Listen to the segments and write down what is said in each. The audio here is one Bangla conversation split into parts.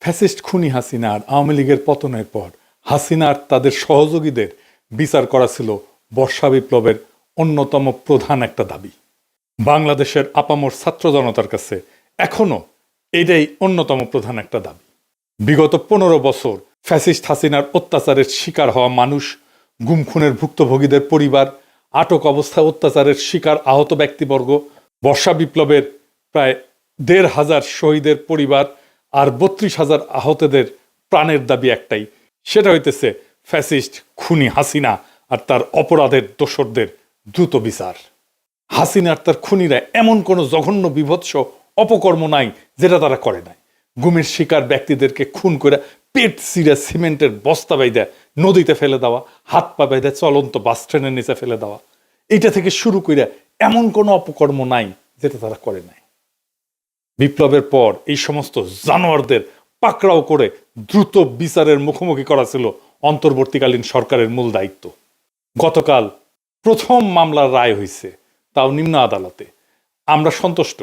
ফ্যাসিস্ট খুনি হাসিনা আর আওয়ামী লীগের পতনের পর হাসিনার তাদের সহযোগীদের বিচার করা ছিল বর্ষা বিপ্লবের অন্যতম প্রধান একটা দাবি। বাংলাদেশের আপামর ছাত্র জনতার কাছে এখনো এটাই অন্যতম প্রধান একটা দাবি। বিগত 15 বছর ফ্যাসিস্ট হাসিনার অত্যাচারের শিকার হওয়া মানুষ, গুম খুনের ভুক্তভোগীদের পরিবার, আটক অবস্থায় অত্যাচারের শিকার আহত ব্যক্তিবর্গ, বর্ষা বিপ্লবের প্রায় 1,500 শহীদের পরিবার আর 32,000 আহতদের প্রাণের দাবি একটাই, সেটা হইতেছে ফ্যাসিস্ট খুনি হাসিনা আর তার অপরাধের দোসরদের দ্রুত বিচার। হাসিনা আর তার খুনিরা এমন কোনো জঘন্য বিভৎস অপকর্ম নাই যেটা তারা করে নাই। গুমের শিকার ব্যক্তিদেরকে খুন করে পেট চিরে সিমেন্টের বস্তা বাইদা নদীতে ফেলে দেওয়া, হাত পা বাইদা চলন্ত বাস ট্রেনের নিচে ফেলে দেওয়া, এইটা থেকে শুরু করে এমন কোনো অপকর্ম নাই যেটা তারা করে নাই। বিপ্লবের পর এই সমস্ত জানোয়ারদের পাকড়াও করে দ্রুত বিচারের মুখোমুখি করা ছিল অন্তর্বর্তীকালীন সরকারের মূল দায়িত্ব। গতকাল প্রথম মামলার রায় হয়েছে, তাও নিম্ন আদালতে। আমরা সন্তুষ্ট।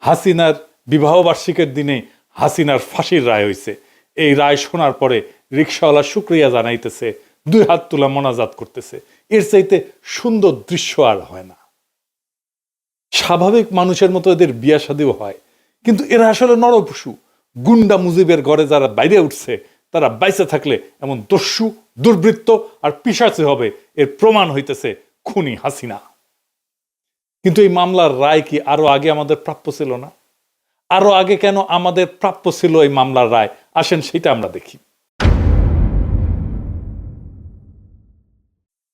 হাসিনার বিবাহবার্ষিকীর দিনে হাসিনার ফাঁসির রায় হয়েছে। এই রায় শোনার পরে রিকশাওয়ালা শুক্রিয়া জানাইতেছে, 2 হাত তুলা মোনাজাত করতেছে। এর চাইতে সুন্দর দৃশ্য আর হয় না। স্বাভাবিক মানুষের মতো এদের বিয়া শাদীও হয়, কিন্তু এরা আসলে নরপশু। গুন্ডা মুজিবের ঘরে যারা বাইরে উঠছে তারা বাইসে থাকলে এমন দস্যু, দুর্বৃত্ত আর পিশাচে হবে, এর প্রমাণ হইতেছে খুনি হাসিনা। কিন্তু এই মামলার রায় কি আরো আগে আমাদের প্রাপ্য ছিল না? আরো আগে কেন আমাদের প্রাপ্য ছিল এই মামলার রায়? আসেন সেটা আমরা দেখি।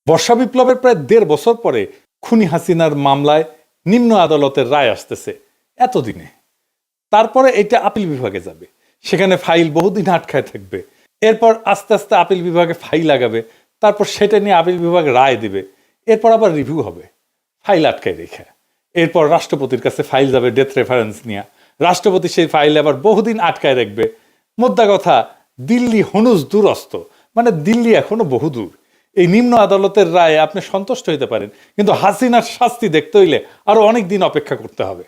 বর্ষা বিপ্লবের প্রায় 1.5 বছর পরে খুনি হাসিনার মামলায় নিম্ন আদালতের রায় আসতেছে এতদিনে। তারপরে এটা আপিল বিভাগে যাবে, সেখানে ফাইল বহুদিন আটকায় থাকবে। এরপর আস্তে আস্তে আপিল বিভাগে ফাইল আগাবে, তারপর সেটা নিয়ে আপিল বিভাগ রায় দিবে। এরপর আবার রিভিউ হবে, ফাইল আটকায় রেখে। এরপর রাষ্ট্রপতির কাছে ফাইল যাবে ডেথ রেফারেন্স নিয়ে। রাষ্ট্রপতি সেই ফাইল আবার বহুদিন আটকায় রাখবে। মোদ্দা কথা, দিল্লি হনুজ দূরস্থ, মানে দিল্লি এখনো বহুদূর। এই নিম্ন আদালতের রায়ে আপনি সন্তুষ্ট হইতে পারেন, কিন্তু হাসিনার শাস্তি দেখতে হইলে আরো অনেক দিন অপেক্ষা করতে হবে।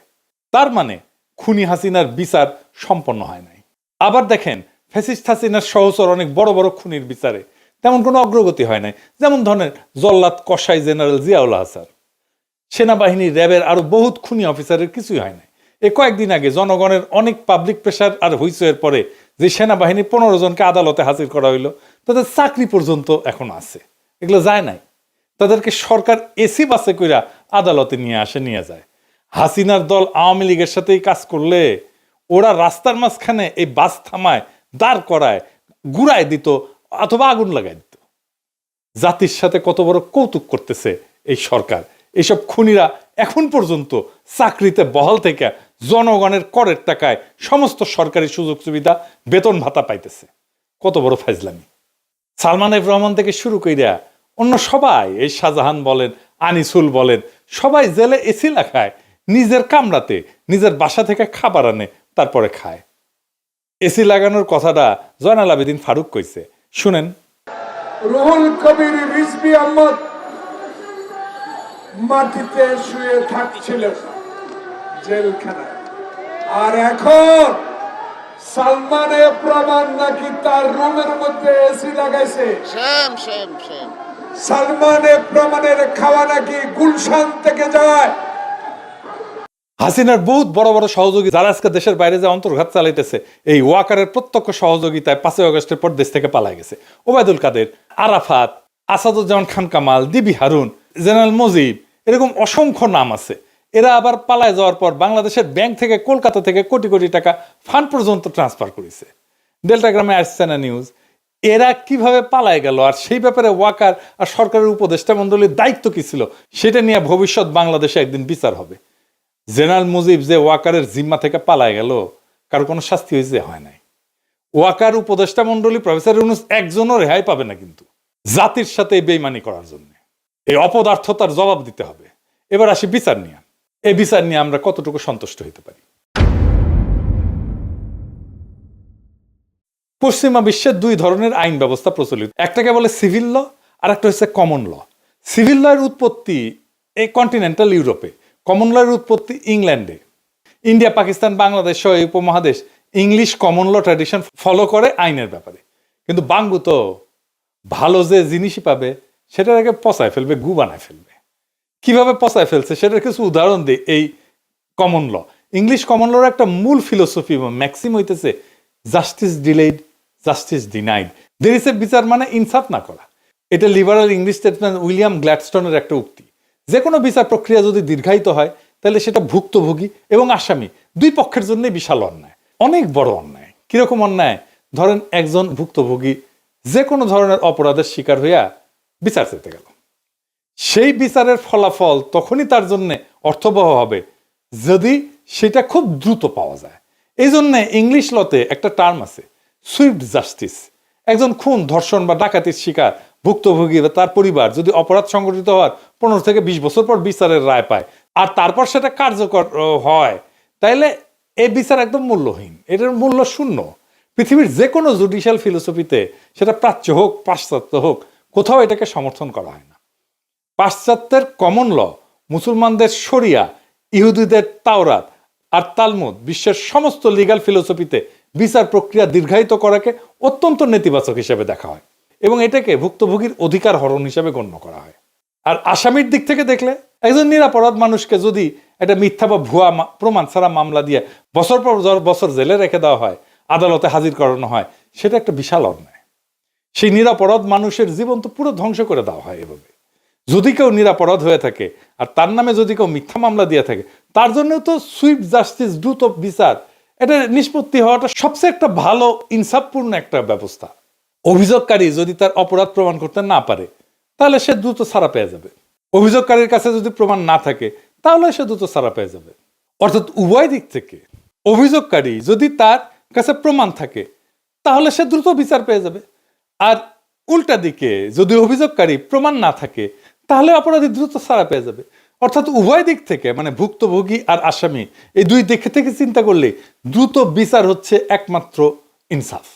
তার মানে খুনি হাসিনার বিচার সম্পন্ন হয় নাই। আবার দেখেন, ফ্যাসিস্ট হাসিনার সহচর অনেক বড় বড় খুনির বিচারে তেমন কোনো অগ্রগতি হয় নাই। যেমন ধরেন জল্লাদ কসাই জেনারেল জিয়াউল হাসান, সেনাবাহিনী, র্যাবের আরো বহুত খুনি অফিসারের কিছুই হয় নাই। এই কয়েকদিন আগে জনগণের অনেক পাবলিক প্রেশার আর হুইসের পরে যে সেনাবাহিনী 15 জনকে আদালতে হাজির করা হইলো, তাদের চাকরি পর্যন্ত এখন আছে, এগুলো যায় নাই। তাদেরকে সরকার এসি বাসে কইরা আদালতে নিয়ে যায়। হাসিনার দল আওয়ামী লীগের সাথেই কাজ করলে ওরা রাস্তার মাঝখানে এই বাস থামায়, দাঁড় করায়, গুড়ায় দিত অথবা আগুন লাগাই দিত। জাতির সাথে কত বড় কৌতুক করতেছে এই সরকার। এইসব খুনিরা এখন পর্যন্ত চাকরিতে বহাল থেকে জনগণের করের টাকায় সমস্ত সরকারি সুযোগ সুবিধা, বেতন ভাতা পাইতেছে। কত বড় ফাজলামি! সালমান এফ রহমান থেকে শুরু কইরা অন্য সবাই, এই শাহজাহান বলেন, আনিসুল বলেন, সবাই জেলে এসি লাগায়, নিজের কামরাতে নিজের বাসা থেকে খাবার আনে, তারপরে খায়। এসি লাগানোর কথাটা জয়নাল আবেদিন ফারুক কইছে, শুনেন। রুহুল কবির রিজভী আহমদ মাটিতে শুয়ে থাকছিল জেলখানায়, আর এখন সালমান এফ রহমান নাকি তার রুমের মধ্যে এসি লাগাইছে। সালমান এফ রহমানের খাওয়া নাকি গুলশান থেকে যায়। হাসিনার বহুত বড় বড় সহযোগী যারা আজকে দেশের বাইরে যে অন্তর্ঘাত চালাইতেছে, এই ওয়াকারের প্রত্যক্ষ সহযোগিতায় 5 আগস্টের পর দেশ থেকে পালাই গেছে। ওবায়দুল কাদের, আরাফাত, আসাদুজ্জামান খান কামাল, ডিবি হারুন, জেনারেল মজিব, এরকম অসংখ্য নাম আছে। এরা আবার পালায় যাওয়ার পর বাংলাদেশের ব্যাংক থেকে, কলকাতা থেকে কোটি কোটি টাকা ফান্ড পর্যন্ত ট্রান্সফার করেছে। ডেল্টাগ্রামে আসছে না নিউজ। এরা কিভাবে পালায় গেল, আর সেই ব্যাপারে ওয়াকার আর সরকারের উপদেষ্টা মণ্ডলীর দায়িত্ব কি ছিল, সেটা নিয়ে ভবিষ্যৎ বাংলাদেশে একদিন বিচার হবে। জেনারেল মুজিব যে ওয়াকারের জিম্মা থেকে পালায় গেল, কারো কোনো শাস্তি হয়েছে? হয় নাই। ওয়াকার উপদেষ্টা মণ্ডলী, প্রফেসর ইউনূস একজনও রেহাই পাবে না কিন্তু জাতির সাথে বেইমানি করার জন্য। এই অপদার্থতার জবাব দিতে হবে। এবার আসি বিচার নিয়ে। এই বিচার নিয়ে আমরা কতটুকু সন্তুষ্ট হতে পারি? পশ্চিমা বিশ্বের 2 ধরনের আইন ব্যবস্থা প্রচলিত, একটাকে বলে সিভিল ল, আর একটা হচ্ছে কমন ল। সিভিল ল এর উৎপত্তি এই কন্টিনেন্টাল ইউরোপে, কমন ল এর উৎপত্তি ইংল্যান্ডে। ইন্ডিয়া, পাকিস্তান, বাংলাদেশ সহ এই উপমহাদেশ English common law tradition follow করে আইনের ব্যাপারে। কিন্তু বাঙ্গু তো ভালো যে জিনিসই পাবে সেটার আগে পচায় ফেলবে, গু বানায় ফেলবে। কিভাবে পচায় ফেলছে সেটার কিছু উদাহরণ দিই। এই কমন ল, ইংলিশ কমন লর একটা মূল ফিলোসফি বা ম্যাক্সিম হইতেছে জাস্টিস ডিলেইড, জাস্টিস ডিনাইড। দেরিসে বিচার মানে ইনসাফ না করা। এটা লিবারাল ইংলিশ স্টেটসম্যান উইলিয়াম গ্ল্যাডস্টোনের একটা উক্তি। যে কোনো বিচার প্রক্রিয়া যদি দীর্ঘায়িত হয় তাহলে সেটা ভুক্তভোগী এবং আসামি দুই পক্ষের জন্য বিশাল অন্যায়, অনেক বড় অন্যায়। কিরকম অন্যায়? ধরেন একজন ভুক্তভোগী যে কোনো ধরনের অপরাধের শিকার হইয়া বিচার চেতে গেল, সেই বিচারের ফলাফল তখনই তার জন্য অর্থবহ হবে যদি সেটা খুব দ্রুত পাওয়া যায়। এই জন্য ইংলিশ লতে একটা টার্ম আছে, সুইফট জাস্টিস। একজন খুন, ধর্ষণ বা ডাকাতির শিকার ভুক্তভোগী বা তার পরিবার যদি অপরাধ সংঘটিত হওয়ার 15 থেকে 20 বছর পর বিচারের রায় পায় আর তারপর সেটা কার্যকর হয়, তাইলে এই বিচার একদম মূল্যহীন, এটার মূল্য শূন্য। পৃথিবীর যে কোনো জুডিশিয়াল ফিলোসফিতে, সেটা প্রাচ্য হোক পাশ্চাত্য হোক, কোথাও এটাকে সমর্থন করা হয় না। পাশ্চাত্যের কমন ল, মুসলমানদের শরিয়া, ইহুদিদের তাওরাত আর তালমুদ, বিশ্বের সমস্ত লিগ্যাল ফিলোসফিতে বিচার প্রক্রিয়া দীর্ঘায়িত করাকে অত্যন্ত নেতিবাচক হিসেবে দেখা হয় এবং এটাকে ভুক্তভোগীর অধিকার হরণ হিসেবে গণ্য করা হয়। আর আসামির দিক থেকে দেখলে, একজন নিরাপরাধ মানুষকে যদি একটা মিথ্যা বা ভুয়া প্রমাণ ছাড়া মামলা দিয়ে বছর পর বছর জেলে রেখে দেওয়া হয়, আদালতে হাজির করানো হয়, সেটা একটা বিশাল অন্যায়। সেই নিরাপরাধ মানুষের জীবন তো পুরো ধ্বংস করে দেওয়া হয় এভাবে। যদি কেউ নিরাপরাধ হয়ে থাকে আর তার নামে যদি কেউ মিথ্যা মামলা দিয়ে থাকে, তার জন্য তো সুইফট জাস্টিস, দ্রুত বিচার, এটা নিষ্পত্তি হওয়াটা সবচেয়ে একটা ভালো ইনসাফপূর্ণ একটা ব্যবস্থা। অভিযোগকারী যদি তার অপরাধ প্রমাণ করতে না পারে তাহলে সে দ্রুত ছাড়া পেয়ে যাবে। অভিযোগকারীর কাছে যদি প্রমাণ না থাকে তাহলে সে দ্রুত ছাড়া পেয়ে যাবে। অর্থাৎ উভয় দিক থেকে, অভিযোগকারী যদি তার কাছে প্রমাণ থাকে তাহলে সে দ্রুত বিচার পেয়ে যাবে, আর উল্টা দিকে যদি অভিযোগকারী প্রমাণ না থাকে তাহলে অপরাধী দ্রুত ছাড়া পেয়ে যাবে। অর্থাৎ উভয় দিক থেকে, মানে ভুক্তভোগী আর আসামি, এই দুই দিক থেকে চিন্তা করলে দ্রুত বিচার হচ্ছে একমাত্র ইনসাফ।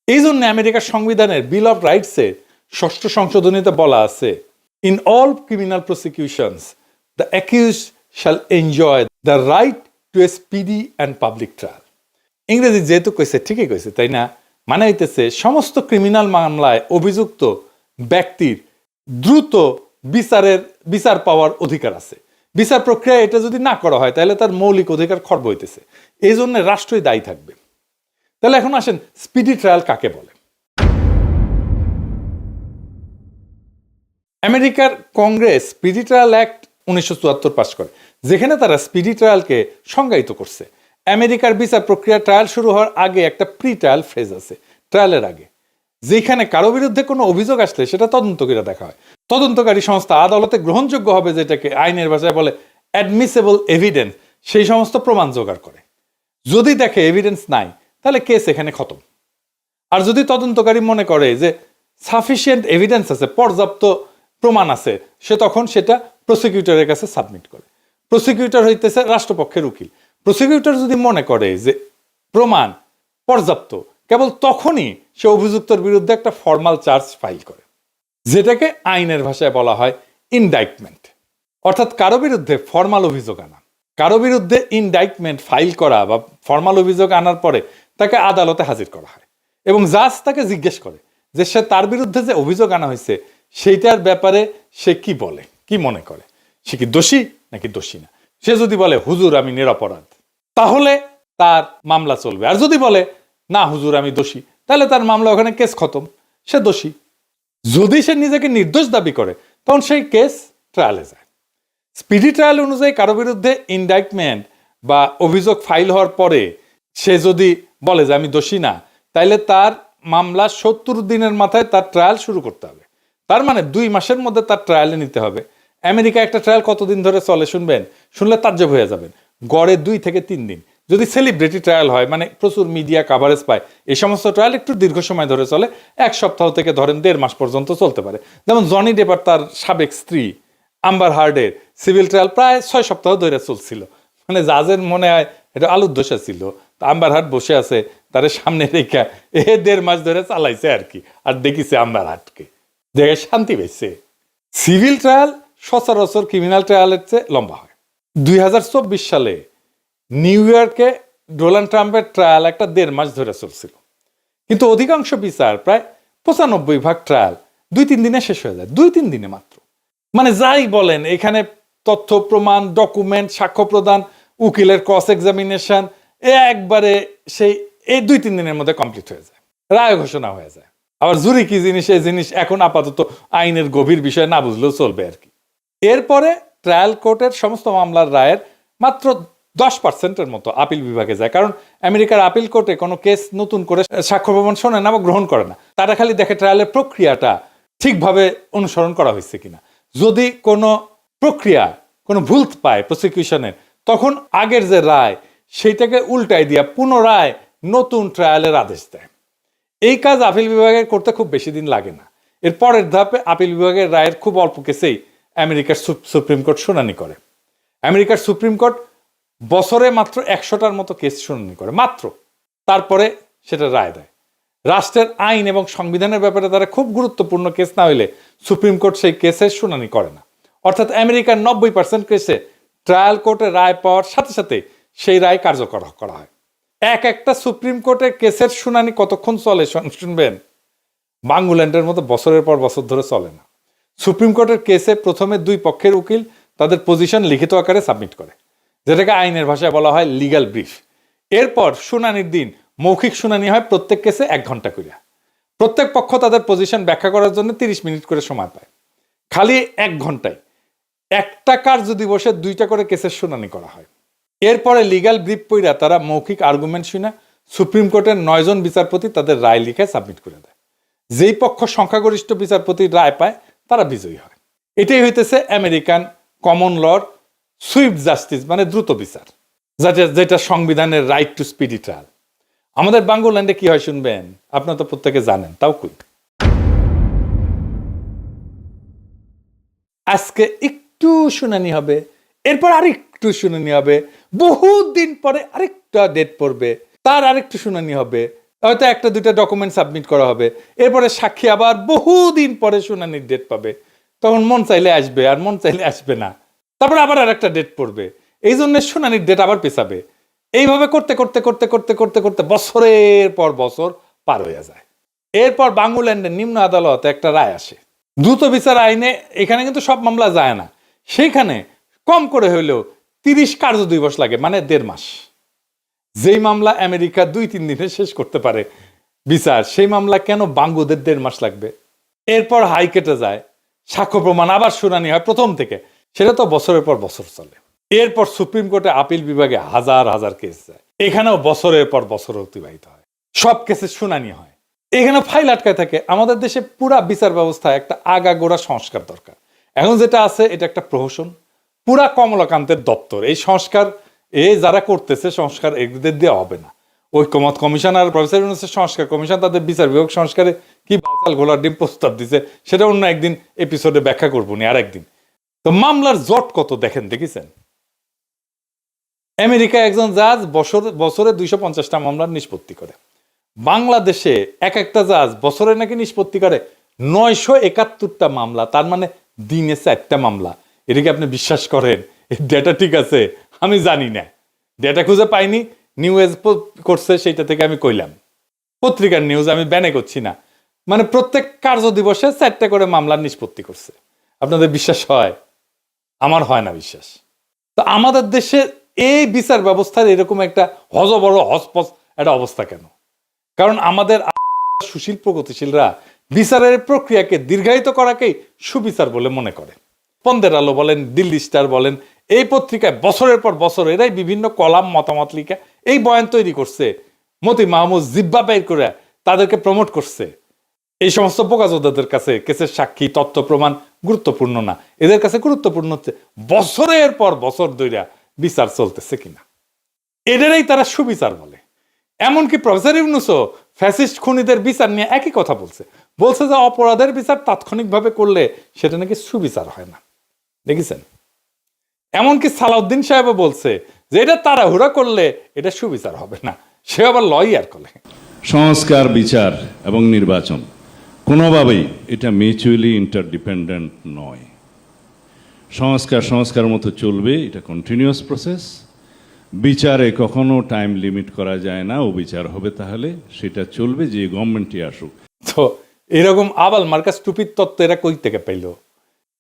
এই জন্য আমেরিকার সংবিধানের বিল অফ রাইটসের 6ষ্ঠ সংশোধনীতে বলা আছে, in all criminal প্রসিকিউশনস the accused shall enjoy the right two A speedy and public trial. ইংরেজি যেহেতু কইছে ঠিকই কইছে, তাই না? মানে হইতেছে সমস্ত ক্রিমিনাল মামলায় অভিযুক্ত ব্যক্তির দ্রুত বিচার পাওয়ার অধিকার আছে। বিচার প্রক্রিয়া এটা যদি না করা হয় তাহলে তার মৌলিক অধিকার খর্ব হইতেছে। এই জন্য রাষ্ট্রই দায়ী থাকবে। তাহলে এখন আসেন, স্পিডি ট্রায়াল কাকে বলে? আমেরিকার Congress speedy trial act 1974 pass করে, যেখানে তারা স্পিডি ট্রায়ালকে সংজ্ঞায়িত করছে। আমেরিকার বিচার প্রক্রিয়া ট্রায়াল শুরু হওয়ার আগে একটা প্রি ট্রায়াল ফেজ আছে, ট্রায়ালের আগে, যেখানে কারো বিরুদ্ধে কোনো অভিযোগ আসলে সেটা তদন্ত করে দেখা হয়। তদন্তকারী সংস্থা আদালতে গ্রহণযোগ্য হবে, যেটাকে আইনের ভাষায় বলে অ্যাডমিসেবল এভিডেন্স, সেই সমস্ত প্রমাণ জোগাড় করে। যদি দেখে এভিডেন্স নাই তাহলে কেস এখানে খতম। আর যদি তদন্তকারী মনে করে যে সাফিসিয়েন্ট এভিডেন্স আছে, পর্যাপ্ত প্রমাণ আছে, সে তখন সেটা প্রসিকিউটরের কাছে সাবমিট করে। প্রসিকিউটর হইতেছে রাষ্ট্রপক্ষের উকিল। প্রসিকিউটর যদি মনে করে যে প্রমাণ পর্যাপ্ত, কেবল তখনই সে অভিযুক্তর বিরুদ্ধে একটা ফর্মাল চার্জ ফাইল করে, যেটাকে আইনের ভাষায় বলা হয় ইনডাইটমেন্ট। অর্থাৎ কারো বিরুদ্ধে ফর্মাল অভিযোগ আনা। কারো বিরুদ্ধে ইনডাইটমেন্ট ফাইল করা বা ফর্মাল অভিযোগ আনার পরে তাকে আদালতে হাজির করা হয় এবং জাজ তাকে জিজ্ঞেস করে যে সে তার বিরুদ্ধে যে অভিযোগ আনা হয়েছে সেইটার ব্যাপারে সে কি বলে, কি মনে করে, সে কি দোষী নাকি দোষী না। সে যদি বলে হুজুর আমি নিরপরাধ, তাহলে তার মামলা চলবে। আর যদি বলে না হুজুর আমি দোষী, তাহলে তার মামলা ওখানে কেস খতম, সে দোষী। যদি সে নিজেকে নির্দোষ দাবি করে তখন সেই কেস ট্রায়ালে যায়। স্পিডি ট্রায়াল অনুযায়ী কারো বিরুদ্ধে ইনডাইটমেন্ট বা অভিযোগ ফাইল হওয়ার পরে সে যদি বলে যে আমি দোষী না, তাইলে তার মামলা 70 দিনের মাথায় তার ট্রায়াল শুরু করতে হবে। তার মানে 2 মাসের মধ্যে তার ট্রায়ালে নিতে হবে। আমেরিকা একটা ট্রায়াল কতদিন ধরে চলে শুনবেন? শুনলে তাজ্জব হয়ে যাবেন। গড়ে 2 থেকে 3 দিন। যদি সেলিব্রিটি ট্রায়াল হয়, মানে প্রচুর মিডিয়া কাভারেজ পায়, এই সমস্ত ট্রায়াল একটু দীর্ঘ সময় ধরে চলে, 1 সপ্তাহ থেকে ধরেন 1.5 মাস পর্যন্ত চলতে পারে। যেমন জনি ডেপ আর তার সাবেক স্ত্রী আম্বার হার্ডের সিভিল ট্রায়াল প্রায় 6 সপ্তাহ ধরে চলছিল। মানে জাজের মনে হয় এটা আলুর দোষা ছিল, আম্বার হার্ড বসে আছে, তার সামনে রেখা 1.5 মাস ধরে চালাইছে আর কি, আর দেখিছে আম্বার হার্ডকে, দেখে শান্তি পেয়েছে। সিভিল ট্রায়াল সচরাচর ক্রিমিনাল ট্রায়ালের চেয়ে লম্বা হয়। 2024 সালে নিউ ইয়র্কে ডোনাল্ড ট্রাম্পের ট্রায়াল একটা 1.5 মাস ধরে চলছিল, কিন্তু অধিকাংশ বিচার প্রায় 95% ট্রায়াল 2-3 দিনে শেষ হয়ে যায়, 2-3 দিনে মাত্র। মানে যাই বলেন, এখানে তথ্য প্রমাণ, ডকুমেন্ট, সাক্ষ্য প্রদান, উকিলের ক্রস এক্সামিনেশন একবারে সেই এই 2-3 দিনের মধ্যে কমপ্লিট হয়ে যায়, রায় ঘোষণা হয়ে যায়। আবার জুরি কি জিনিস, এই জিনিস এখন আপাতত আইনের গভীর বিষয় না বুঝলেও চলবে আর কি। এরপরে ট্রায়াল কোর্টের সমস্ত মামলার রায়ের মাত্র 10%-এর মতো আপিল বিভাগে যায়, কারণ আমেরিকার আপিল কোর্টে কোনো কেস নতুন করে সাক্ষ্য প্রমাণ শোনে না বা গ্রহণ করে না। তারা খালি দেখে ট্রায়ালের প্রক্রিয়াটা ঠিকভাবে অনুসরণ করা হয়েছে কিনা। যদি কোনো প্রক্রিয়া কোনো ভুল পায় প্রসিকিউশনের, তখন আগের যে রায় সেইটাকে উল্টাই দিয়া পুনরায় নতুন ট্রায়ালের আদেশ দেয়। এই কাজ আপিল বিভাগের করতে খুব বেশি দিন লাগে না। এর পরের ধাপে আপিল বিভাগের রায়ের খুব অল্প কেসেই আমেরিকার সুপ্রিম কোর্ট শুনানি করে। আমেরিকার সুপ্রিম কোর্ট বছরে মাত্র 100টার মতো কেস শুনানি করে মাত্র, তারপরে সেটা রায় দেয়। রাষ্ট্রের আইন এবং সংবিধানের ব্যাপারে তারা খুব গুরুত্বপূর্ণ কেস না হইলে সুপ্রিম কোর্ট সেই কেসের শুনানি করে না। অর্থাৎ আমেরিকার 90% কেসে ট্রায়াল কোর্টে রায় পাওয়ার সাথে সাথে সেই রায় কার্যকর করা হয়। একটা সুপ্রিম কোর্টের কেসের শুনানি কতক্ষণ চলে শুনবেন? বাংলাদেশের মতো বছরের পর বছর ধরে চলে না। সুপ্রিম কোর্টের কেসে প্রথমে 2 পক্ষের উকিল তাদের পজিশন লিখিত আকারে সাবমিট করে, যেটাকে আইনের ভাষায় বলা হয় লিগ্যাল ব্রিফ। এরপর শুনানির দিন মৌখিক শুনানি হয় প্রত্যেক কেসে 1 ঘন্টা করে। প্রত্যেক পক্ষ তাদের পজিশন ব্যাখ্যা করার জন্য 30 মিনিট করে সময় পায়। খালি 1 ঘন্টায় একটা কার্য দিবসে 2টা করে কেসের শুনানি করা হয়। এরপরে লিগ্যাল ব্রিফ পড়া তারা মৌখিক আর্গুমেন্ট শুনে সুপ্রিম কোর্টের 9 জন বিচারপতি তাদের রায় লিখে সাবমিট করে দেয়। যেই পক্ষ সংখ্যাগরিষ্ঠ বিচারপতির রায় পায় তারা বিজয়ী হয়। এটাই হইতেছে আমেরিকান কমন লর সুইফট জাস্টিস, মানে দ্রুত বিচার, যেটা সংবিধানের রাইট টু স্পিডি ট্রায়াল। আমাদের বাংলাদেশে কি হয় শুনবেন? আপনারা তো প্রত্যেকে জানেন, তাও কই। আজকে একটু শুনানি হবে, এরপর আরেকটু শুনানি হবে, বহুত দিন পরে আরেকটা ডেট পড়বে, তার আরেকটু শুনানি হবে, হয়তো 1-2টা ডকুমেন্ট সাবমিট করা হবে, এরপরে সাক্ষী আবার বহুদিন পরে শুনানির ডেট পাবে, তখন মন চাইলে আসবে আর মন চাইলে আসবে না, তারপর আবার আরেকটা ডেট পড়বে, এই জন্য শুনানির ডেট আবার পেছাবে। এইভাবে করতে করতে করতে করতে করতে করতে বছরের পর বছর পার হয়ে যায়। এরপর বাংলাদেশের নিম্ন আদালতে একটা রায় আসে দ্রুত বিচার আইনে। এখানে কিন্তু সব মামলা যায় না, সেইখানে কম করে হইলেও 30 কার্য দিবস লাগে, মানে 1.5 মাস। যেই মামলা আমেরিকা 2-3 দিনে শেষ করতে পারে বিচার, সেই মামলা কেন বাংলাদেশের 1.5 মাস লাগবে? এরপর হাইকোর্টে যায়, সাক্ষ্য প্রমাণ আবার শুনানি হয় প্রথম থেকে, সেটা তো বছরের পর বছর চলে। এরপর সুপ্রিম কোর্টে আপিল বিভাগে হাজার হাজার কেস যায়, এখানেও বছরের পর বছর অতিবাহিত হয়, সব কেসের শুনানি হয়, এখানে ফাইল আটকায় থাকে। আমাদের দেশে পুরা বিচার ব্যবস্থায় একটা আগাগোড়া সংস্কার দরকার। এখন যেটা আছে এটা একটা প্রহসন, পুরা কমলাকান্তের দপ্তর। এই সংস্কার যারা করতেছে সংস্কার এদের দেওয়া হবে না। ঐক্যমত কমিশন আর প্রফেসর ইউনূসের সংস্কার কমিশন তাদের বিচার বিভাগ সংস্কারে কি বাচাল ঘোলার ডিম প্রস্তাব দিছে, সেটা অন্য একদিন এপিসোডে ব্যাখ্যা করবো নি আর একদিন। তো মামলার জট কত দেখেছেন? আমেরিকায় একজন জাজ বছরে 250টা মামলার নিষ্পত্তি করে। বাংলাদেশে একটা জাজ বছরে নাকি নিষ্পত্তি করে 971টা মামলা, তার মানে দিনে 4টা মামলা। এটা কি আপনি বিশ্বাস করেন? এই ডেটা ঠিক আছে? আমি জানি না, ডেটা খুঁজে পাইনি, নিউজ করছে সেইটা থেকে আমি কইলাম, পত্রিকার নিউজ, আমি ব্যানে করছি না। মানে প্রত্যেক কার্য দিবসে 4টা করে মামলার নিষ্পত্তি করছে। আপনাদের বিশ্বাস হয়? আমার হয় না বিশ্বাস। তো আমাদের দেশে এই বিচার ব্যবস্থার এরকম একটা হজবড় হসপস একটা অবস্থা কেন? কারণ আমাদের সুশীল প্রগতিশীলরা বিচারের প্রক্রিয়াকে দীর্ঘায়িত করাকেই সুবিচার বলে মনে করে। পন্দের আলো বলেন, দিল্লি স্টার বলেন, এই পত্রিকায় বছরের পর বছর এরাই বিভিন্ন কলাম মতামত লিখে এই বয়ান তৈরি করছে, মতি মাহমুদ জিব্বা বের করে তাদেরকে প্রমোট করছে। এই সমস্ত বোকাজোদাদের কাছে কেসের সাক্ষী, তথ্য প্রমাণ গুরুত্বপূর্ণ না, এদের কাছে গুরুত্বপূর্ণ হচ্ছে বছরের পর বছর ধরে বিচার চলতেছে কিনা। এদেরই তারা সুবিচার বলে। এমনকি প্রফেসর ইউনূসও ফ্যাসিস্ট খুনিদের বিচার নিয়ে একই কথা বলছে যে অপরাধের বিচার তাৎক্ষণিকভাবে করলে সেটা নাকি সুবিচার হয় না। দেখেছেন? এমনকি সালাউদ্দিন সাহেবও বলছে যে এটা তাড়াহুড়া করলে এটা সুবিচার হবে না, সে আবার লয়ার করে। সংস্কার, বিচার এবং নির্বাচন কোনোভাবেই এটা মিউচুয়ালি ইন্টারডিপেন্ডেন্ট নয়। সংস্কার মতো চলবে, এটা কন্টিনিউয়াস প্রসেস। বিচারে কখনো টাইম লিমিট করা যায় না, ও বিচার হবে তাহলে সেটা চলবে, যে গভর্নমেন্টই আসুক। তো এরকম আবাল মার্কা স্টুপিড তত্ত্ব এরা কই থেকে পাইল?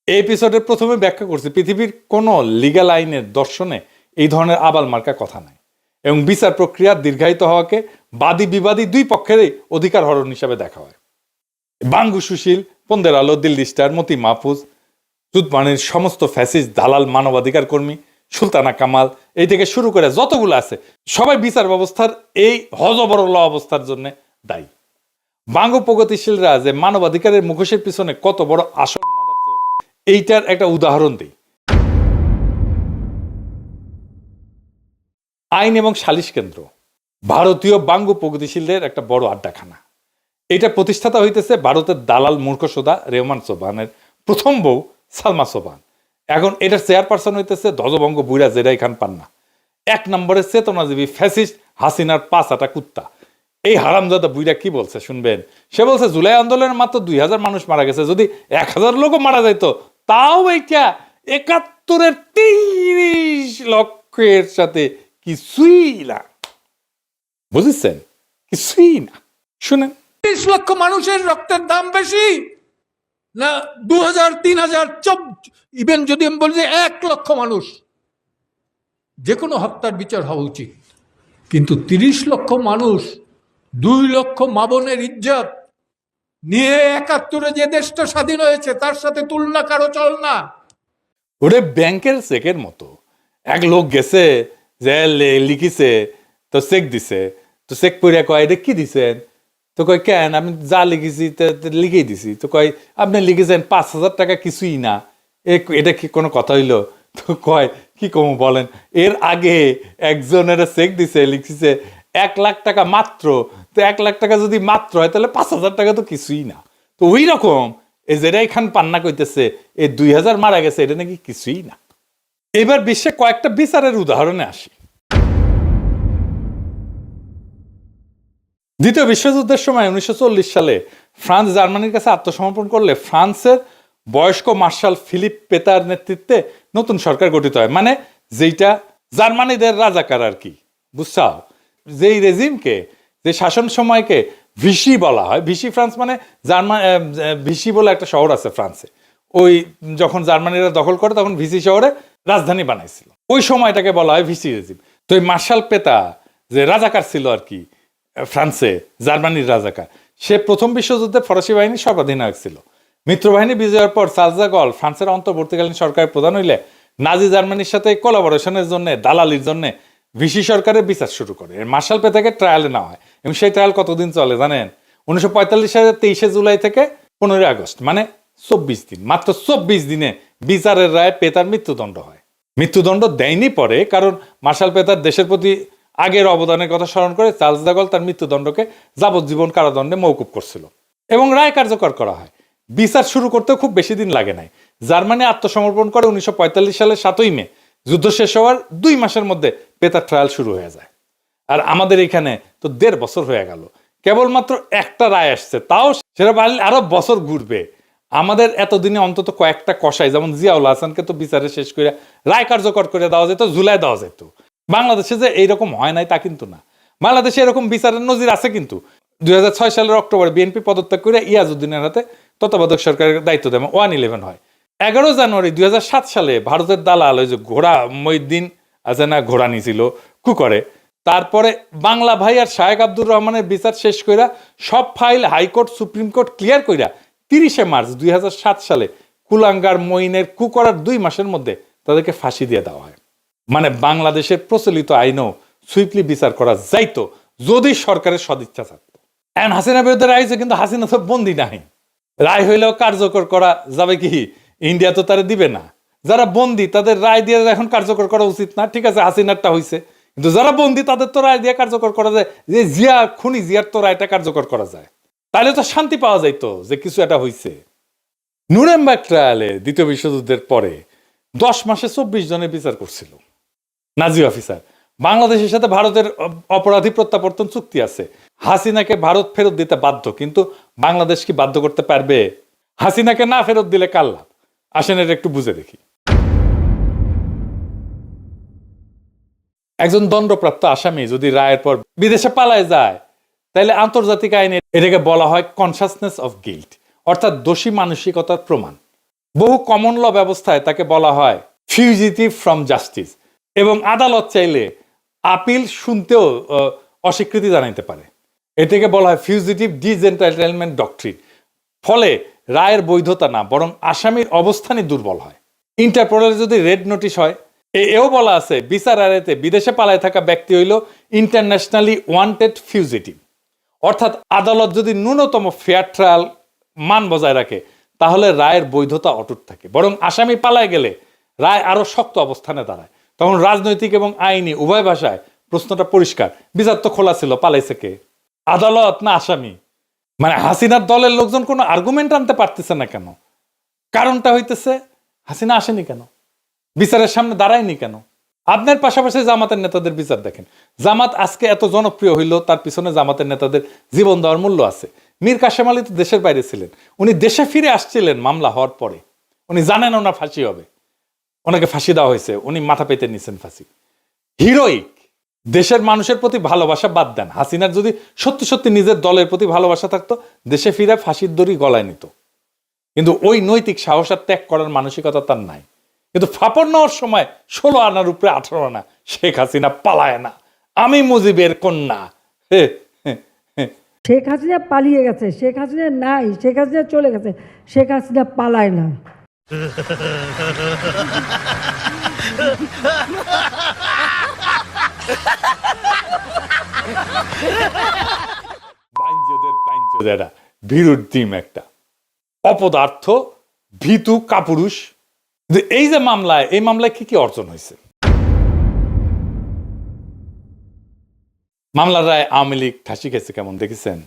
এই এপিসোডের প্রথমে ব্যাখ্যা করছি পৃথিবীর কোনো লিগ্যাল আইনের দর্শনে এই ধরনের আবাল মার্কা কথা নাই, এবং বিচার প্রক্রিয়া দীর্ঘায়িত হওয়াকে বাদী বিবাদী দুই পক্ষেরই অধিকার হরণ হিসাবে দেখা হয়। বাঙ্গু সুশীল, পন্দের আলো, দিল্লি স্টার, মতি মাহফুজ, জুতমানির সমস্ত ফ্যাসিস্ট দালাল মানবাধিকার কর্মী, সুলতানা কামাল, এই থেকে শুরু করে যতগুলো আছে সবাই বিচার ব্যবস্থার এই হজবরল অবস্থার জন্য দায়ী। বাঙ্গু প্রগতিশীলরা যে মানবাধিকারের মুখোশের পিছনে কত বড় আসল মাদারচোদ, এইটার একটা উদাহরণ দিই। আইন এবং সালিশ কেন্দ্র ভারতীয় বাঙ্গু প্রগতিশীলদের একটা বড় আড্ডাখানা। এটা প্রতিষ্ঠাতা হইতেছে ভারতের দালাল মূর্খসোদা রেহমান সোবহানের প্রথম বউ সালমা সোবহান। এখন এটার চেয়ারপারসন হইতেছে ধ্বজভঙ্গ বুইরা জেরাই খান পান্না, এক নম্বরের চেতনাজীবী ফ্যাসিস্ট হাসিনার পাঁচ আটা কুত্তা। এই হারামজাদা বুইরা কি বলছে শুনবেন? সে বলছে জুলাই আন্দোলনের মাত্র 2000 মানুষ মারা গেছে, যদি 1000 লোকও মারা যাইতো তাও এইটা 71-এর 30 লক্ষের সাথে কিছুই না। বুঝেছেন? কিছুই না। শুনেন, 30 লক্ষ মানুষের রক্তের দাম বেশি না 2000, 3000, ইভেন যদি আমি বলি যে 1 লক্ষ মানুষ, যে কোনো হত্যার বিচার হওয়া উচিত। কিন্তু 30 লক্ষ মানুষ, 2 লক্ষ মা বোনের ইজ্জত নিয়ে 71-এ যে দেশটা স্বাধীন হয়েছে তার সাথে তুলনা কারো চল না। ওরে ব্যাংকের চেকের মতো। এক লোক গেছে যে লিখিছে, তো চেক দিছে, তো চেক পড়ে কয় এটা কি দিছেন? তো কয় কেন, আমি যা লিখেছি লিখেই দিছি। তো কয় আপনি লিখেছেন 5000 টাকা, কিছুই না, এটা কি কোনো কথা হইলো? তো কয় কি কম বলেন, এর আগে একজনের চেক দিছে, লিখছে 1 লাখ টাকা মাত্র। তো 1 লাখ টাকা যদি মাত্র হয় তাহলে 5000 টাকা তো কিছুই না। তো ওই রকম এই জেরাই খান পান্না কইতেছে এই 2000 মারা গেছে, এটা নাকি কিছুই না। এবার বিশ্বে কয়েকটা বিচারের উদাহরণে আসি। দ্বিতীয় বিশ্বযুদ্ধের সময় 1940 সালে ফ্রান্স জার্মানির কাছে আত্মসমর্পণ করলে ফ্রান্সের বয়স্ক মার্শাল ফিলিপ পেতার নেতৃত্বে নতুন সরকার গঠিত হয়, মানে যেইটা জার্মানিদের রাজাকার আর কি, বুঝছাও? যেই রেজিমকে, যে শাসন সময়কে ভিসি বলা হয়। ভিসি ফ্রান্স মানে ভিসি বলে একটা শহর আছে ফ্রান্সে। ওই যখন জার্মানিরা দখল করে তখন ভিসি শহরে রাজধানী বানাইছিল, ওই সময়টাকে বলা হয় ভিসি রেজিম। তো এই মার্শাল পেতা যে রাজাকার ছিল আর কি ফ্রান্সে, জার্মানির রাজাকার, সে প্রথম বিশ্বযুদ্ধে ফরাসি বাহিনীর সর্বাধিনায়ক ছিল। মিত্রবাহিনী বিজয়ের পর চার্লস দ্য গল ফ্রান্সের অন্তর্বর্তীকালীন সরকারের প্রধান হইলে নাজি জার্মানির সাথে কোলাবোরেশনের জন্য, দালালির জন্য ভিসি সরকারের বিচার শুরু করে। মার্শাল পেতাকে ট্রায়ালে নেওয়া হয়, এবং সেই ট্রায়াল কতদিন চলে জানেন? 1945 সালের 23শে জুলাই থেকে 15ই আগস্ট, মানে 24 দিন। মাত্র 24 দিনে বিচারের রায় পেতার মৃত্যুদণ্ড হয়। মৃত্যুদণ্ড দেয়নি পরে, কারণ মার্শাল পেতার দেশের প্রতি আগের অবদানের কথা স্মরণ করে চার্লস দ্য গল তার মৃত্যুদণ্ডকে যাবজ্জীবন কারাদণ্ডে মওকুফ করছিল, এবং রায় কার্যকর করা হয়। বিচার শুরু করতেও খুব বেশি দিন লাগে নাই। জার্মানি আত্মসমর্পণ করে 1945 সালের 7ই মে। যুদ্ধ শেষ হওয়ার 2 মাসের মধ্যে পেতার ট্রায়াল শুরু হয়ে যায়। আর আমাদের এখানে তো 1.5 বছর হয়ে গেল, কেবলমাত্র একটা রায় আসছে, তাও সেটা আরো বছর ঘুরবে। আমাদের এতদিনে অন্তত কয়েকটা কসাই, যেমন জিয়াউল হাসানকে তো বিচারে শেষ করে রায় কার্যকর করে দেওয়া যেত, ঝুলাই দেওয়া যেত। বাংলাদেশে যে এইরকম হয় নাই তা কিন্তু না, বাংলাদেশে এরকম বিচারের নজির আছে। কিন্তু 2006 সালের অক্টোবরে বিএনপি পদত্যাগ করে ইয়াজউদ্দিনের হাতে তত্ত্বাবধায়ক সরকারের দায়িত্ব দেয়, 111 হয়। 11 জানুয়ারি 2007 সালে ভারতের দালাল ওই যে ঘোড়া মঈউদ্দিন আছে না, ঘোড়ানি ছিল কু করে, তারপরে বাংলা ভাই আর শায়েক আব্দুর রহমানের বিচার শেষ কইরা সব file high court supreme court clear কইরা 30শে মার্চ 2007 সালে কুলাঙ্গার মঈনের কু করার 2 মাসের মধ্যে তাদেরকে ফাঁসি দিয়ে দেওয়া হয়। মানে বাংলাদেশের প্রচলিত আইনও সুইফটলি বিচার করা যাইতো যদি সরকারের সদিচ্ছা থাকতো। এখন হাসিনা বিরুদ্ধে রায় হয়েছে, কিন্তু হাসিনা তো বন্দী নাই। রায় হইলেও কার্যকর করা যাবে কি? ইন্ডিয়া তো তারা দিবে না। যারা বন্দী তাদের রায় দিয়ে এখন কার্যকর করা উচিত না? ঠিক আছে, হাসিনারটা হয়েছে, কিন্তু যারা বন্দী তাদের তো রায় দিয়ে কার্যকর করা যায়। যে জিয়া খুনি, জিয়ার তো রায়টা কার্যকর করা যায়, তাহলে তো শান্তি পাওয়া যাইতো যে কিছু একটা হয়েছে। নুরেমবার্গ ট্রায়ালে দ্বিতীয় বিশ্বযুদ্ধের পরে 10 মাসে 24 জনের বিচার করছিল নাজি অফিসার। বাংলাদেশের সাথে ভারতের অপরাধী প্রত্যাবর্তন চুক্তি আছে, হাসিনাকে ভারত ফেরত দিতে বাধ্য, কিন্তু বাংলাদেশ কি বাধ্য করতে পারবে? হাসিনাকে না ফেরত দিলে কার লাভ? আসেন এটা একটু বুঝে দেখি। একজন দণ্ডপ্রাপ্ত আসামি যদি রায়ের পর বিদেশে পালায় যায়, তাহলে আন্তর্জাতিক আইনে এটাকে বলা হয় কনসাসনেস অফ গিল্ট, অর্থাৎ দোষী মানসিকতার প্রমাণ। বহু কমন ল ব্যবস্থায় তাকে বলা হয় ফিউজিটিভ ফ্রম জাস্টিস, এবং আদালত চাইলে আপিল শুনতেও অস্বীকৃতি জানাইতে পারে। এটাকে বলা হয় ফিউজিটিভ ডিসএন্টাইটেলমেন্ট ডক্ট্রিন। ফলে রায়ের বৈধতা না, বরং আসামির অবস্থানই দুর্বল হয়। ইন্টারপোলের যদি রেড নোটিশ হয়, এও বলা আছে বিচার আদালতে বিদেশে পালায় থাকা ব্যক্তি হইল ইন্টারন্যাশনালি ওয়ান্টেড ফিউজিটিভ। অর্থাৎ আদালত যদি ন্যূনতম ফেয়ার ট্রায়াল মান বজায় রাখে, তাহলে রায়ের বৈধতা অটুট থাকে, বরং আসামি পালায় গেলে রায় আরো শক্ত অবস্থানে দাঁড়ায়। তখন রাজনৈতিক এবং আইনি উভয় ভাষায় প্রশ্নটা পরিষ্কার, বিচার তো খোলা ছিল, পালাইছে কে, আদালত না আসামি? মানে হাসিনার দলের লোকজন কোনো আর্গুমেন্ট আনতে পারতেছে না কেন? কারণটা হইতেছে হাসিনা আসেনি কেন, বিচারের সামনে দাঁড়ায়নি কেন? আপনার পাশাপাশি জামাতের নেতাদের বিচার দেখেন। জামাত আজকে এত জনপ্রিয় হইল, তার পিছনে জামাতের নেতাদের জীবন দেওয়ার মূল্য আছে। মীর কাসেম আলী তো দেশের বাইরে ছিলেন, উনি দেশে ফিরে আসছিলেন মামলা হওয়ার পরে। উনি জানেন ওনার ফাঁসি হবে, ওনাকে ফাঁসি দেওয়া হয়েছে, উনি মাথা পেতে নিছেন ফাঁসি। হিরোইক। দেশের মানুষের প্রতি ভালোবাসা বাদ দেন, হাসিনার যদি সত্যি সত্যি নিজের দলের প্রতি ভালোবাসা থাকতো, দেশে ফিরে ফাঁসির দড়ি গলায় নিত। কিন্তু ওই নৈতিক সাহস আর ত্যাগ করার মানসিকতা তার নাই। কিন্তু ফাপড় নেওয়ার সময় 16 আনার উপরে 18 আনা, শেখ হাসিনা পালায় না, আমি মুজিবের কন্যা। শেখ হাসিনা পালিয়ে গেছে, শেখ হাসিনা নাই, শেখ হাসিনা চলে গেছে, শেখ হাসিনা পালায় না। ভীরুর ডিম একটা, অপদার্থ, ভীতু, কাপুরুষ। এই যে মামলায়, এই মামলায় কি কি অর্জন হয়েছে? মামলার রায় আওয়ামী লীগ ঠাসি গেছে কেমন দেখেছেন?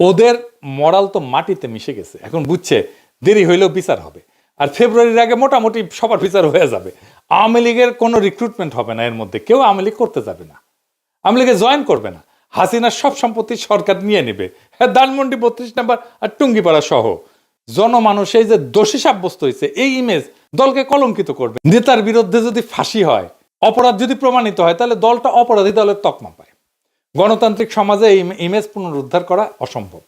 ওদের মরাল তো মাটিতে মিশে গেছে, এখন বুঝছে দেরি হইলেও বিচার হবে, আর ফেব্রুয়ারির আগে মোটামুটি সবার বিচার হয়ে যাবে। আওয়ামী লীগের কোনো রিক্রুটমেন্ট হবে না, এর মধ্যে কেউ আওয়ামী লীগ করতে যাবে না, আওয়ামী লীগে জয়েন করবে না। হাসিনার সব সম্পত্তি সরকার নিয়ে নেবে, হ্যাঁ, ধানমন্ডি 32 নম্বর আর টুঙ্গিপাড়া সহ। জনমানুষ এই যে দোষী সাব্যস্ত হয়েছে, এই ইমেজ দলকে কলঙ্কিত করবে। নেতার বিরুদ্ধে যদি ফাঁসি হয়, অপরাধ যদি প্রমাণিত হয়, তাহলে দলটা অপরাধী দলের তকমা পায়। গণতান্ত্রিক সমাজে এই ইমেজ পুনরুদ্ধার করা অসম্ভব।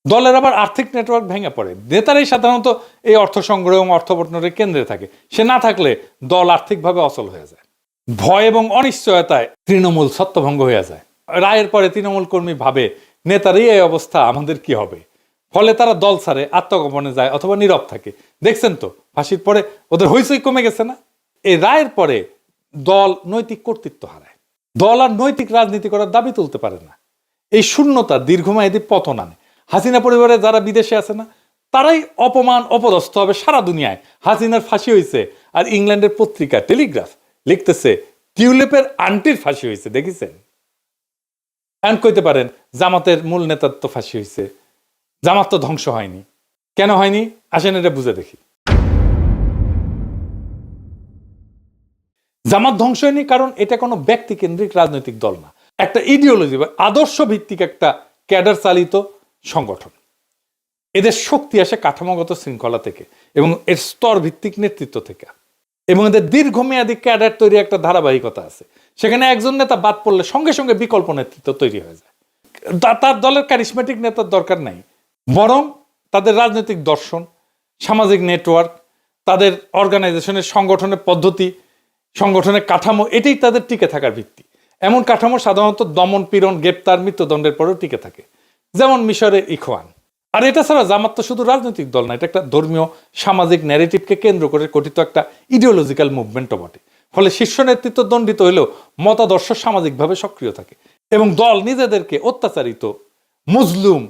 দলের আবার আর্থিক নেটওয়ার্ক ভেঙে পড়ে, নেতারাই সাধারণত এই অর্থ সংগ্রহ এবং অর্থ বন্টনের কেন্দ্রে থাকে। সে না থাকলে দল আর্থিকভাবে অচল হয়ে যায়। ভয় এবং অনিশ্চয়তায় তৃণমূল ছত্রভঙ্গ হয়ে যায়। রায়ের পরে তৃণমূল কর্মী ভাবে নেতারই এই অবস্থা, আমাদের কি হবে? ফলে তারা দল ছাড়ে, আত্মগোপনে যায় অথবা নীরব থাকে। দেখছেন তো ফাঁসির পরে ওদের হইচই কমে গেছে না? এই রায়ের পরে দল নৈতিক কর্তৃত্ব হারায়, দল আর নৈতিক রাজনীতি করার দাবি তুলতে পারে না। এই শূন্যতা দীর্ঘমেয়াদী পতন আনে। হাসিনা পরিবারে যারা বিদেশে আছে না, তারাই অপমান অপদস্থ হবে সারা দুনিয়ায়। হাসিনার ফাঁসি হয়েছে, আর ইংল্যান্ডের পত্রিকা টেলিগ্রাফ লিখতেছে টিউলিপের আন্টির ফাঁসি হয়েছে, দেখেছেন? এমন কইতে পারেন জামাতের মূল নেতার তো ফাঁসি হয়েছে, জামাত তো ধ্বংস হয়নি। কেন হয়নি আসেন এটা বুঝে দেখি। জামাত ধ্বংস হয়নি কারণ এটা কোনো ব্যক্তি কেন্দ্রিক রাজনৈতিক দল না, একটা ইডিওলজি বা আদর্শ ভিত্তিক একটা ক্যাডার চালিত সংগঠন। এদের শক্তি আসে কাঠামোগত শৃঙ্খলা থেকে এবং এর স্তর ভিত্তিক নেতৃত্ব থেকে, এবং এদের দীর্ঘমেয়াদী ক্যাডার তৈরি একটা ধারাবাহিকতা আছে। সেখানে একজন নেতা বাদ পড়লে সঙ্গে সঙ্গে বিকল্প নেতৃত্ব তৈরি হয়ে যায়। তার দলের ক্যারিসমেটিক নেতার দরকার নাই, বরং তাদের রাজনৈতিক দর্শন, সামাজিক নেটওয়ার্ক, তাদের অর্গানাইজেশনের সংগঠনের পদ্ধতি, সংগঠনের কাঠামো, এটাই তাদের টিকে থাকার ভিত্তি। এমন কাঠামো সাধারণত দমন, পীড়ন, গ্রেপ্তার, মৃত্যুদণ্ডের পরেও টিকে থাকে, যেমন মিশরের ইখওয়ান। আর এটা ছাড়া জামাত তো শুধু রাজনৈতিক দল না, এটা একটা ধর্মীয় সামাজিক ন্যারেটিভকে কেন্দ্র করে গঠিত একটা ইডিওলজিক্যাল মুভমেন্টও বটে। ফলে শীর্ষ নেতৃত্ব দণ্ডিত হইলেও মতাদর্শ সামাজিকভাবে সক্রিয় থাকে, এবং দল নিজেদেরকে অত্যাচারিত, মজলুম,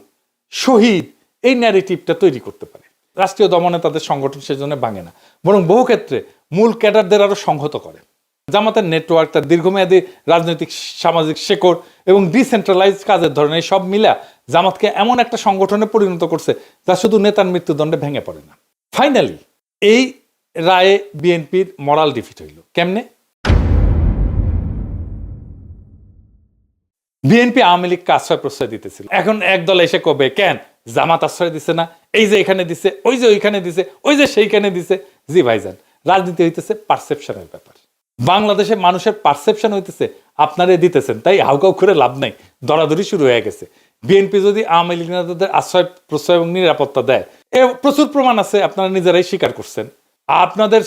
শহীদ এই ন্যারেটিভটা তৈরি করতে পারে। রাষ্ট্রীয় দমনে তাদের সংগঠন সেজন্য ভাঙে না, বরং বহু ক্ষেত্রে মূল ক্যাডারদের আরো সংহত করে। জামাতের নেটওয়ার্ক, তার দীর্ঘমেয়াদী রাজনৈতিক সামাজিক শেকড় এবং ডিসেন্ট্রালাইজ কাজের ধরনের সব মিলা জামাতকে এমন একটা সংগঠনে পরিণত করছে যা শুধু নেতার মৃত্যুদণ্ডে ভেঙে পড়ে না। ফাইনালি এই রায়ে বিএনপির মরাল ডিফিট হইল কেমনে? বিএনপি আওয়ামী লীগকে আশ্রয় প্রশ্রয় দিতেছিল, এখন একদল এসে কবে কেন জামাত আশ্রয় দিছে না, এই যে এখানে দিছে, ওই যে ওইখানে দিছে, ওই যে সেইখানে দিছে। জি ভাইজান, রাজনীতি হইতেছে পারসেপশনের ব্যাপার। বাংলাদেশে মানুষের পারসেপশন হইতেছে আপনারা দিতেছেন, তাই হাউকাউ করে লাভ নাই, দরাদরি শুরু হয়ে গেছে। বিএনপি যদি আওয়ামী লীগ নেতাদের আশ্রয় প্রশ্রয় এবং নিরাপত্তা দেয়, এ প্রচুর প্রমাণ আছে, আপনারা নিজেরাই স্বীকার করছেন। আপনাদের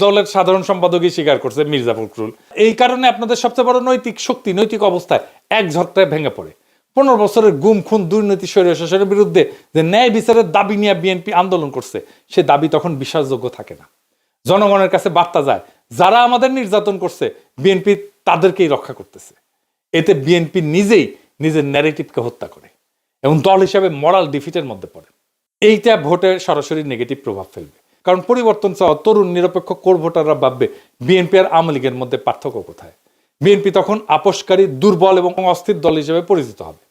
দলের সাধারণ সম্পাদকই স্বীকার করছে, মির্জা ফখরুল। এই কারণে আপনাদের সবচেয়ে বড় নৈতিক শক্তি, নৈতিক অবস্থায় এক ঝটকায় ভেঙে পড়ে। 15 বছরের গুম খুন দুর্নীতি স্বৈরশাসনের বিরুদ্ধে যে ন্যায় বিচারের দাবি নিয়ে বিএনপি আন্দোলন করছে, সে দাবি তখন বিশ্বাসযোগ্য থাকে না। জনগণের কাছে বার্তা যায়, যারা আমাদের নির্যাতন করছে বিএনপি তাদেরকেই রক্ষা করতেছে। এতে বিএনপি নিজেই নিজের ন্যারেটিভকে হত্যা করে এবং দল হিসাবে মরাল ডিফিটের মধ্যে পড়ে। এইটা ভোটের সরাসরি নেগেটিভ প্রভাব ফেলবে, কারণ পরিবর্তন চাওয়া তরুণ নিরপেক্ষ কোর ভোটাররা ভাববে বিএনপি আর আওয়ামী লীগের মধ্যে পার্থক্য কোথায়। বিএনপি তখন আপোষকারী, দুর্বল এবং অস্থির দল হিসেবে পরিচিত হবে।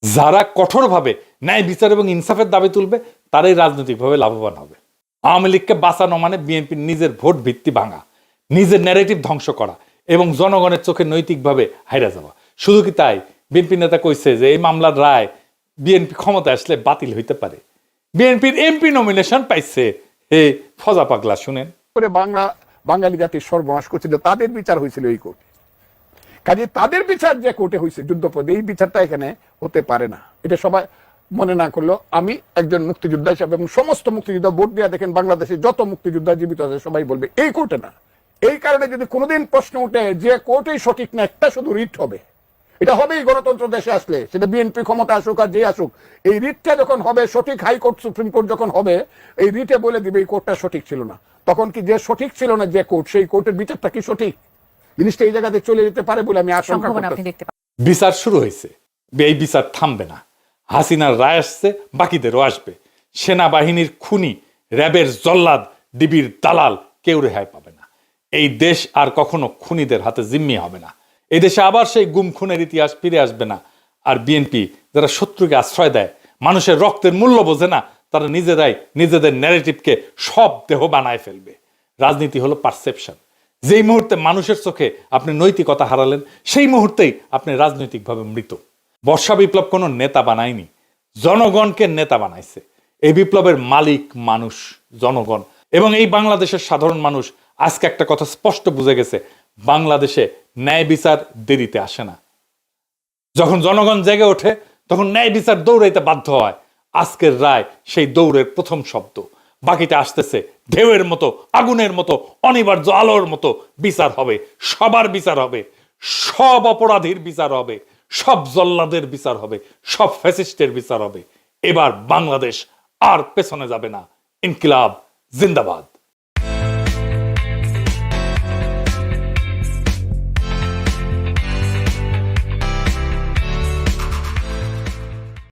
যারা কঠোরভাবে ন্যায় বিচার এবং ইনসাফের দাবি তুলবে তারাই রাজনৈতিকভাবে লাভবান হবে। আওয়ামী লীগকে বাঁচানো মানে বিএনপির নিজের ভোট ভিত্তি ভাঙা, নিজের ন্যারেটিভ ধ্বংস করা এবং জনগণের চোখে নৈতিকভাবে হাইরা যাওয়া। শুধু কি তাই, বিএনপি নেতা কইছে যে এই মামলার রায় বিএনপি ক্ষমতা আসলে বাতিল হইতে পারে। বিএনপির এমপি নমিনেশন পাইছে। হে ফজা পাগলা শুনেন। করে বাঙালি জাতির সর্বনাশ করছিল, তাদের বিচার হয়েছিল এই কোর্টে। কাজে তাদের বিচার যে কোর্টে হয়েছে যুদ্ধপদে, এই বিচারটা এখানে হতে পারে না। এটা সবাই মনে না করলেও আমি একজন মুক্তিযোদ্ধা হিসাবে এবং সমস্ত মুক্তিযোদ্ধা ভোট দিয়ে দেখেন বাংলাদেশে যত মুক্তিযোদ্ধা জীবিত আছে সবাই বলবে এই কোর্টে না। এই কারণে যদি কোনোদিন প্রশ্ন উঠে যে কোর্টেই সঠিক না, একটা শুধু রিট হবে, এটা হবেই গণতন্ত্র দেশে আসলে, সেটা বিএনপি ক্ষমতা আসুক আর যে আসুক, এই রিটটা যখন হবে সঠিক, হাইকোর্ট সুপ্রিম কোর্ট যখন হবে, এই রিটে বলে দিবে এই কোর্টটা সঠিক ছিল না। তখন কি যে সঠিক ছিল না যে কোর্ট, সেই কোর্টের বিচারটা কি সঠিক, জিনিসটা এই জায়গাতে চলে যেতে পারে বলে আমি আশঙ্কা করতেছি। বিচার শুরু হয়েছে, এই বিচার থামবে না। হাসিনার রায় আসছে, বাকিদেরও আসবে। সেনাবাহিনীর খুনি, র্যাবের জল্লাদ, ডিবির দালাল কেউ রেহাই পাবে না। এই দেশ আর কখনো খুনিদের হাতে জিম্মি হবে না। এই দেশে আবার সেই গুম খুনের ইতিহাস ফিরে আসবে না। আর বিএনপি যারা শত্রুকে আশ্রয় দেয়, মানুষের রক্তের মূল্য বোঝে না, তারা নিজেরাই নিজেদের ন্যারেটিভকে সব দেহ বানায় ফেলবে। রাজনীতি হলো পারসেপশন। যেই মুহূর্তে মানুষের চোখে আপনি নৈতিকতা হারালেন, সেই মুহূর্তেই আপনি রাজনৈতিকভাবে মৃত। বর্ষা বিপ্লব কোনো নেতা বানায়নি, জনগণকে নেতা বানাইছে। এই বিপ্লবের মালিক মানুষ, জনগণ। এবং এই বাংলাদেশের সাধারণ মানুষ আজকে একটা কথা স্পষ্ট বুঝে গেছে, বাংলাদেশে ন্যায় বিচার দেরিতে আসে না। যখন জনগণ জেগে ওঠে তখন ন্যায় বিচার দৌড়াইতে বাধ্য হয়। আজকের রায় সেই দৌড়ের প্রথম শব্দ। বাকিটা আসতেছে ঢেউয়ের মতো, আগুনের মতো, অনিবার্য আলোর মতো। বিচার হবে, সবার বিচার হবে, সব অপরাধীর বিচার হবে, সব জল্লাদের বিচার হবে, সব ফ্যাসিস্টের বিচার হবে। এবার বাংলাদেশ আর পেছনে যাবে না। ইনকিলাব জিন্দাবাদ।